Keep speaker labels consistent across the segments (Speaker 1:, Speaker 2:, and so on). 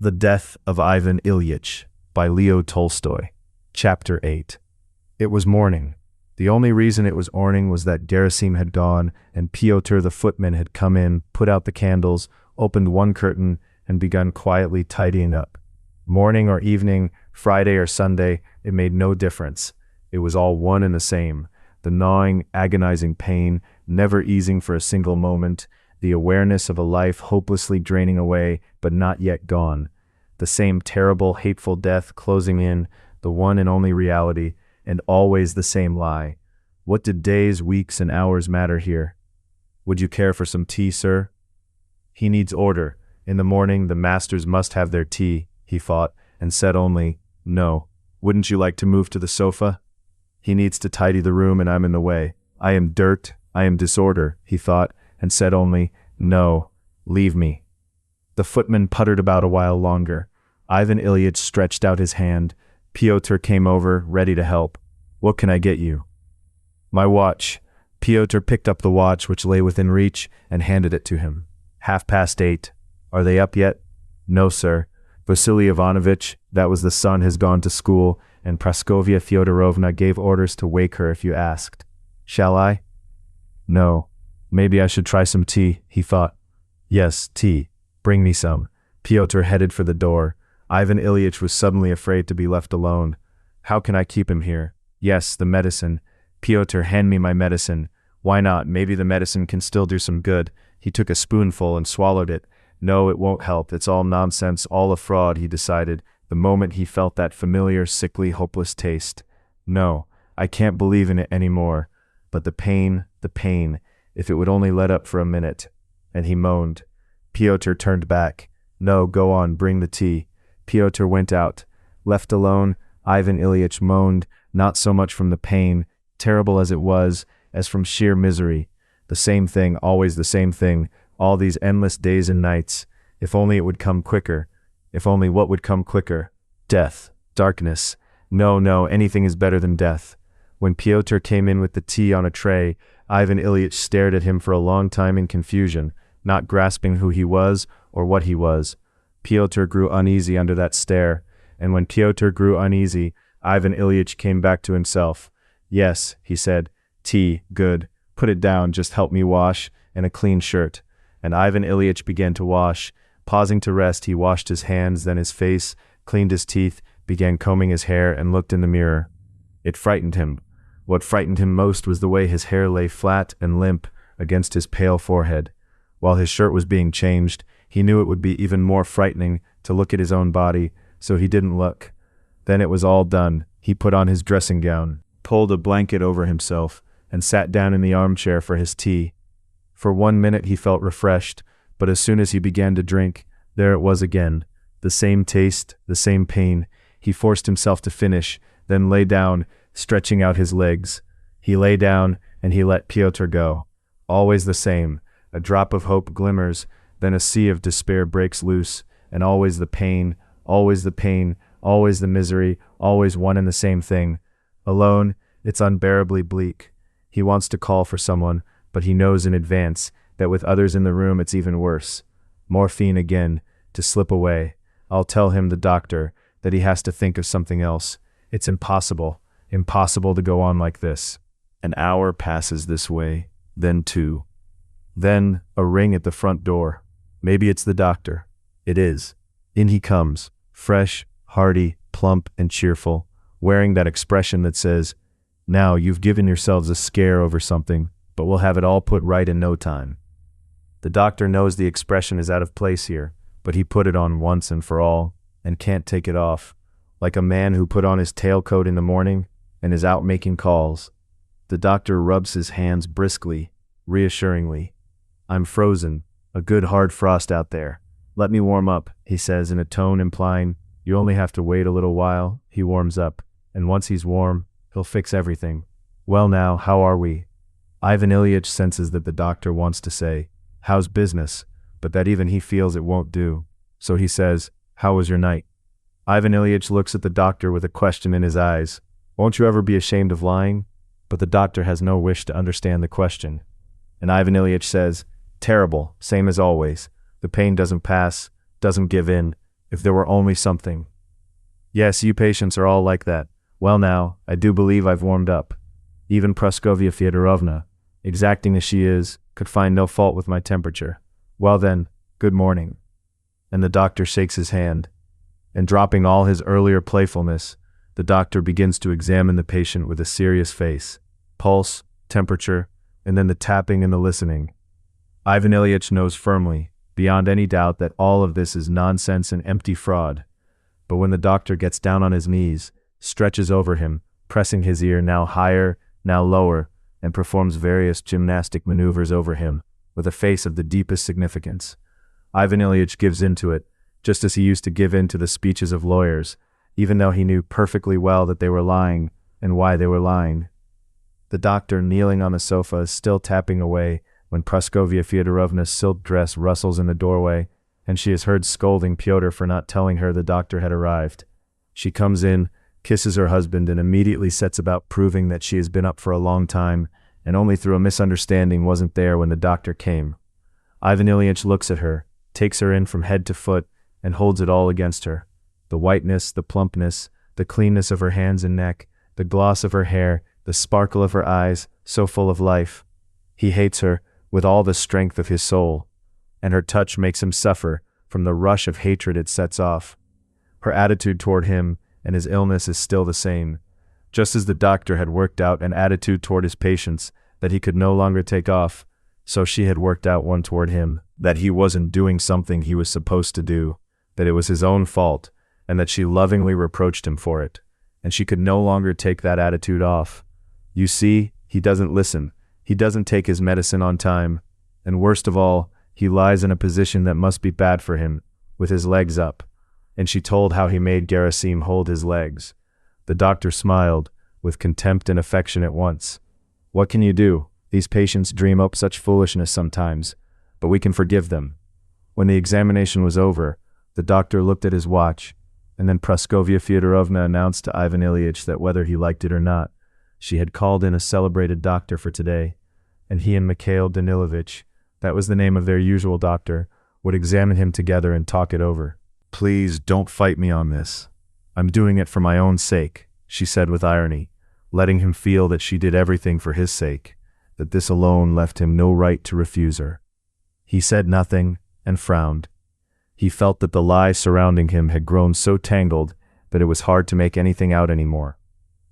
Speaker 1: The Death of Ivan Ilyich by Leo Tolstoy. Chapter 8. It was morning. The only reason it was morning was that Gerasim had gone, and Pyotr the footman had come in, put out the candles, opened one curtain, and begun quietly tidying up. Morning or evening, Friday or Sunday, it made no difference. It was all one and the same. The gnawing, agonizing pain, never easing for a single moment, the awareness of a life hopelessly draining away, but not yet gone. The same terrible, hateful death closing in, the one and only reality, and always the same lie. What did days, weeks, and hours matter here? Would you care for some tea, sir? He needs order. In the morning, the masters must have their tea, he thought, and said only, "No. Wouldn't you like to move to the sofa? He needs to tidy the room, and I'm in the way. I am dirt, I am disorder," he thought, and said only, "No, leave me." The footman puttered about a while longer. Ivan Ilyich stretched out his hand. Pyotr came over, ready to help. "What can I get you?" "My watch." Pyotr picked up the watch which lay within reach and handed it to him. 8:30. "Are they up yet?" "No, sir. Vasily Ivanovitch, that was the son, has gone to school, and Praskovia Fyodorovna gave orders to wake her if you asked." "Shall I?" "No. Maybe I should try some tea," he thought. "Yes, tea. Bring me some." Pyotr headed for the door. Ivan Ilyich was suddenly afraid to be left alone. "How can I keep him here?" "Yes, the medicine." "Pyotr, hand me my medicine." "Why not? Maybe the medicine can still do some good." He took a spoonful and swallowed it. "No, it won't help. It's all nonsense, all a fraud," he decided, the moment he felt that familiar, sickly, hopeless taste. "No, I can't believe in it anymore. But the pain, if it would only let up for a minute." And he moaned. Pyotr turned back. "No, go on, bring the tea." Pyotr went out. Left alone, Ivan Ilyich moaned, not so much from the pain, terrible as it was, as from sheer misery. The same thing, always the same thing, all these endless days and nights. If only it would come quicker. If only what would come quicker? Death. Darkness. No, anything is better than death. When Pyotr came in with the tea on a tray, Ivan Ilyich stared at him for a long time in confusion, not grasping who he was or what he was. Pyotr grew uneasy under that stare, and when Pyotr grew uneasy, Ivan Ilyich came back to himself. "Yes," he said, "tea, good. Put it down, just help me wash, and a clean shirt." And Ivan Ilyich began to wash. Pausing to rest, he washed his hands, then his face, cleaned his teeth, began combing his hair, and looked in the mirror. It frightened him. What frightened him most was the way his hair lay flat and limp against his pale forehead. While his shirt was being changed, he knew it would be even more frightening to look at his own body, so he didn't look. Then it was all done. He put on his dressing gown, pulled a blanket over himself, and sat down in the armchair for his tea. For 1 minute he felt refreshed, but as soon as he began to drink, there it was again. The same taste, the same pain. He forced himself to finish, then lay down, stretching out his legs. He lay down, and he let Pyotr go. Always the same. A drop of hope glimmers, then a sea of despair breaks loose, and always the pain, always the pain, always the misery, always one and the same thing. Alone, it's unbearably bleak. He wants to call for someone, but he knows in advance that with others in the room it's even worse. Morphine again, to slip away. I'll tell him, the doctor, that he has to think of something else. It's impossible to go on like this. An hour passes this way, then 2. Then a ring at the front door. Maybe it's the doctor. It is. In he comes, fresh, hearty, plump, and cheerful, wearing that expression that says, "Now you've given yourselves a scare over something, but we'll have it all put right in no time." The doctor knows the expression is out of place here, but he put it on once and for all, and can't take it off, like a man who put on his tailcoat in the morning and is out making calls. The doctor rubs his hands briskly, reassuringly. "I'm frozen, a good hard frost out there. Let me warm up," he says in a tone implying, "You only have to wait a little while." He warms up, and once he's warm, he'll fix everything. "Well now, how are we?" Ivan Ilyich senses that the doctor wants to say, "How's business?" but that even he feels it won't do. So he says, "How was your night?" Ivan Ilyich looks at the doctor with a question in his eyes. "Won't you ever be ashamed of lying?" But the doctor has no wish to understand the question. And Ivan Ilyich says, "Terrible, same as always. The pain doesn't pass, doesn't give in, If there were only something. Yes, you patients are all like that. Well now, I do believe I've warmed up. Even Praskovia Fyodorovna, exacting as she is, could find no fault with my temperature. Well then, good morning. And the doctor shakes his hand. And dropping all his earlier playfulness, the doctor begins to examine the patient with a serious face. Pulse, temperature, and then the tapping and the listening. Ivan Ilyich knows firmly, beyond any doubt, that all of this is nonsense and empty fraud. But when the doctor gets down on his knees, stretches over him, pressing his ear now higher, now lower, and performs various gymnastic maneuvers over him, with a face of the deepest significance, Ivan Ilyich gives in to it, just as he used to give in to the speeches of lawyers, even though he knew perfectly well that they were lying, and why they were lying. The doctor, kneeling on the sofa, is still tapping away when Praskovia Fyodorovna's silk dress rustles in the doorway, and she is heard scolding Pyotr for not telling her the doctor had arrived. She comes in, kisses her husband, and immediately sets about proving that she has been up for a long time, and only through a misunderstanding wasn't there when the doctor came. Ivan Ilyich looks at her, takes her in from head to foot, and holds it all against her. The whiteness, the plumpness, the cleanness of her hands and neck, the gloss of her hair, the sparkle of her eyes, so full of life. He hates her with all the strength of his soul, and her touch makes him suffer from the rush of hatred it sets off. Her attitude toward him and his illness is still the same. Just as the doctor had worked out an attitude toward his patients that he could no longer take off, so she had worked out one toward him, that he wasn't doing something he was supposed to do, that it was his own fault, and that she lovingly reproached him for it, and she could no longer take that attitude off. You see, he doesn't listen, he doesn't take his medicine on time, and worst of all, he lies in a position that must be bad for him, with his legs up. And she told how he made Gerasim hold his legs. The doctor smiled, with contempt and affection at once. What can you do? These patients dream up such foolishness sometimes, but we can forgive them. When the examination was over, the doctor looked at his watch, and then Praskovia Fyodorovna announced to Ivan Ilyich that whether he liked it or not, she had called in a celebrated doctor for today, and he and Mikhail Danilovich, that was the name of their usual doctor, would examine him together and talk it over. Please don't fight me on this. I'm doing it for my own sake, she said with irony, letting him feel that she did everything for his sake, that this alone left him no right to refuse her. He said nothing and frowned. He felt that the lie surrounding him had grown so tangled that it was hard to make anything out anymore.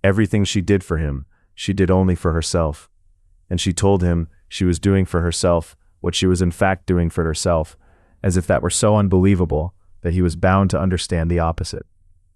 Speaker 1: Everything she did for him, she did only for herself. And she told him she was doing for herself what she was in fact doing for herself, as if that were so unbelievable that he was bound to understand the opposite.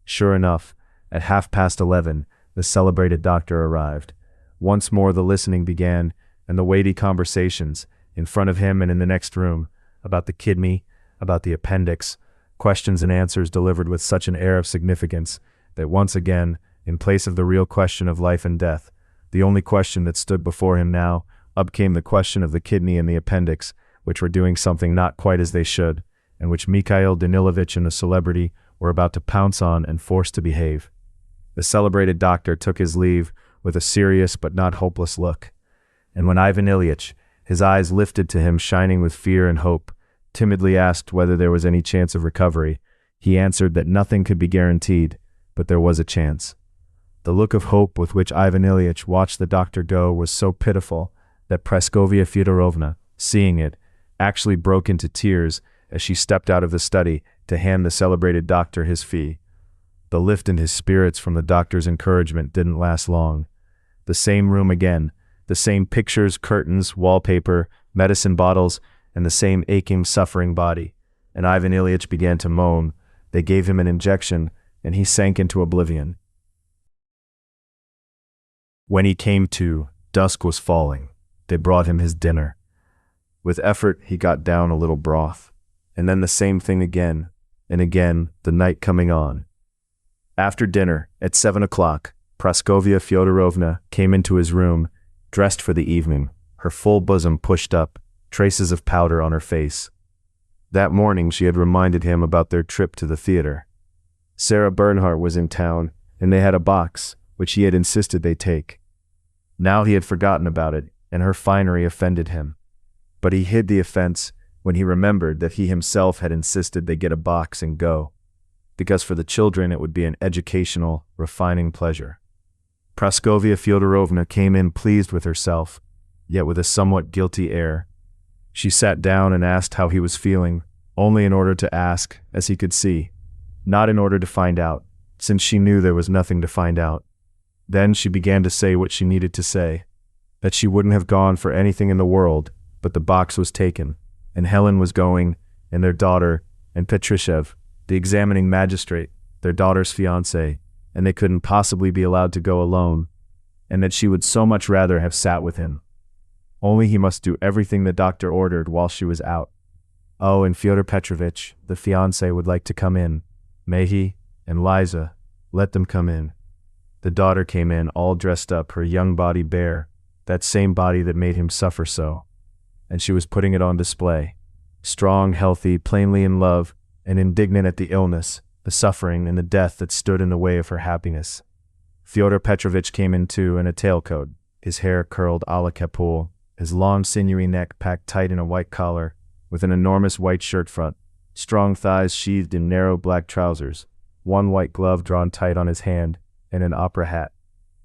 Speaker 1: Sure enough, at 11:30, the celebrated doctor arrived. Once more the listening began, and the weighty conversations, in front of him and in the next room, about the kidney, about the appendix, questions and answers delivered with such an air of significance that once again, in place of the real question of life and death, the only question that stood before him now, up came the question of the kidney and the appendix, which were doing something not quite as they should, and which Mikhail Danilovich and the celebrity were about to pounce on and force to behave. The celebrated doctor took his leave with a serious but not hopeless look, and when Ivan Ilyich, his eyes lifted to him shining with fear and hope, timidly asked whether there was any chance of recovery, he answered that nothing could be guaranteed, but there was a chance. The look of hope with which Ivan Ilyich watched the doctor go was so pitiful that Praskovia Fyodorovna, seeing it, actually broke into tears as she stepped out of the study to hand the celebrated doctor his fee. The lift in his spirits from the doctor's encouragement didn't last long. The same room again, the same pictures, curtains, wallpaper, medicine bottles, and the same aching, suffering body. And Ivan Ilyich began to moan. They gave him an injection, and he sank into oblivion. When he came to, dusk was falling. They brought him his dinner. With effort, he got down a little broth, and then the same thing again, and again, the night coming on. After dinner, at 7 o'clock, Praskovia Fyodorovna came into his room, dressed for the evening, her full bosom pushed up, traces of powder on her face. That morning she had reminded him about their trip to the theater. Sarah Bernhardt was in town, and they had a box, which he had insisted they take. Now he had forgotten about it, and her finery offended him. But he hid the offense when he remembered that he himself had insisted they get a box and go. because for the children it would be an educational, refining pleasure. Praskovia Fyodorovna came in pleased with herself, yet with a somewhat guilty air. She sat down and asked how he was feeling, only in order to ask, as he could see, not in order to find out, since she knew there was nothing to find out. Then she began to say what she needed to say, that she wouldn't have gone for anything in the world, but the box was taken, and Helen was going, and their daughter, and Petrushev, the examining magistrate, their daughter's fiancé, and they couldn't possibly be allowed to go alone, and that she would so much rather have sat with him. Only he must do everything the doctor ordered while she was out. Oh, and Fyodor Petrovitch, the fiancé, would like to come in. May he? And Liza, let them come in. The daughter came in, all dressed up, her young body bare, that same body that made him suffer so. And she was putting it on display. Strong, healthy, plainly in love, and indignant at the illness, the suffering, and the death that stood in the way of her happiness. Fyodor Petrovitch came in too, in a tailcoat, his hair curled a la Capoul, his long sinewy neck packed tight in a white collar, with an enormous white shirt front, strong thighs sheathed in narrow black trousers, one white glove drawn tight on his hand, and an opera hat.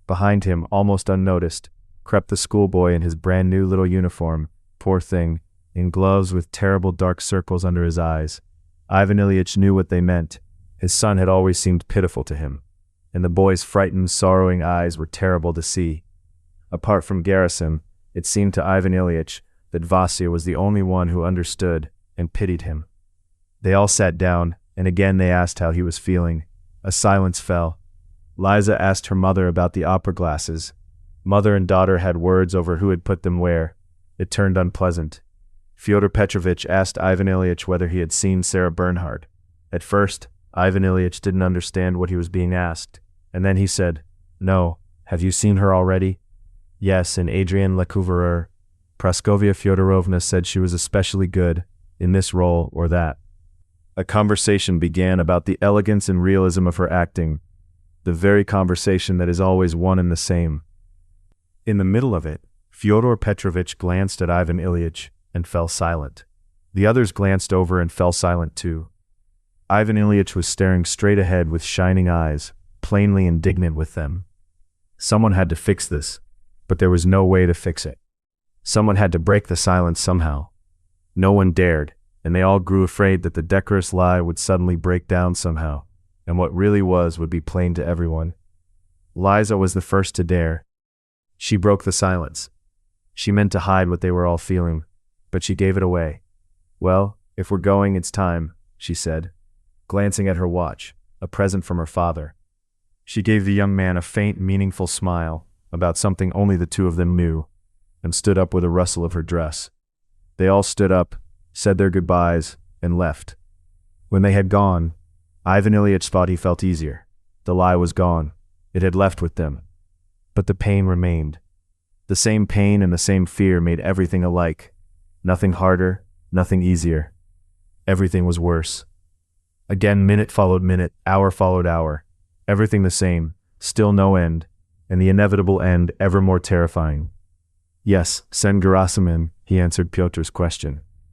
Speaker 1: Behind him, almost unnoticed, crept the schoolboy in his brand-new little uniform, poor thing, in gloves with terrible dark circles under his eyes. Ivan Ilyich knew what they meant. His son had always seemed pitiful to him, and the boy's frightened, sorrowing eyes were terrible to see. Apart from Gerasim, it seemed to Ivan Ilyich that Vasya was the only one who understood and pitied him. They all sat down, and again they asked how he was feeling. A silence fell. Liza asked her mother about the opera glasses. Mother and daughter had words over who had put them where. It turned unpleasant. Fyodor Petrovitch asked Ivan Ilyich whether he had seen Sarah Bernhard. At first, Ivan Ilyich didn't understand what he was being asked, and then he said, "No, have you seen her already?" "Yes, in Adrian Lecouvreur. Praskovia Fyodorovna said she was especially good, in this role or that." A conversation began about the elegance and realism of her acting, the very conversation that is always one and the same. In the middle of it, Fyodor Petrovitch glanced at Ivan Ilyich and fell silent. The others glanced over and fell silent too. Ivan Ilyich was staring straight ahead with shining eyes, plainly indignant with them. Someone had to fix this, but there was no way to fix it. Someone had to break the silence somehow. No one dared, and they all grew afraid that the decorous lie would suddenly break down somehow, and what really was would be plain to everyone. Liza was the first to dare. She broke the silence. She meant to hide what they were all feeling, but she gave it away. "Well, if we're going, it's time," she said, glancing at her watch, a present from her father. She gave the young man a faint, meaningful smile about something only the two of them knew, and stood up with a rustle of her dress. They all stood up, said their goodbyes, and left. When they had gone, Ivan Ilyich thought he felt easier. The lie was gone. It had left with them. But the pain remained. The same pain and the same fear made everything alike. Nothing harder, nothing easier. Everything was worse. Again, minute followed minute, hour followed hour. Everything the same, still no end, and the inevitable end ever more terrifying. "Yes, send Gerasimin," he answered Pyotr's question.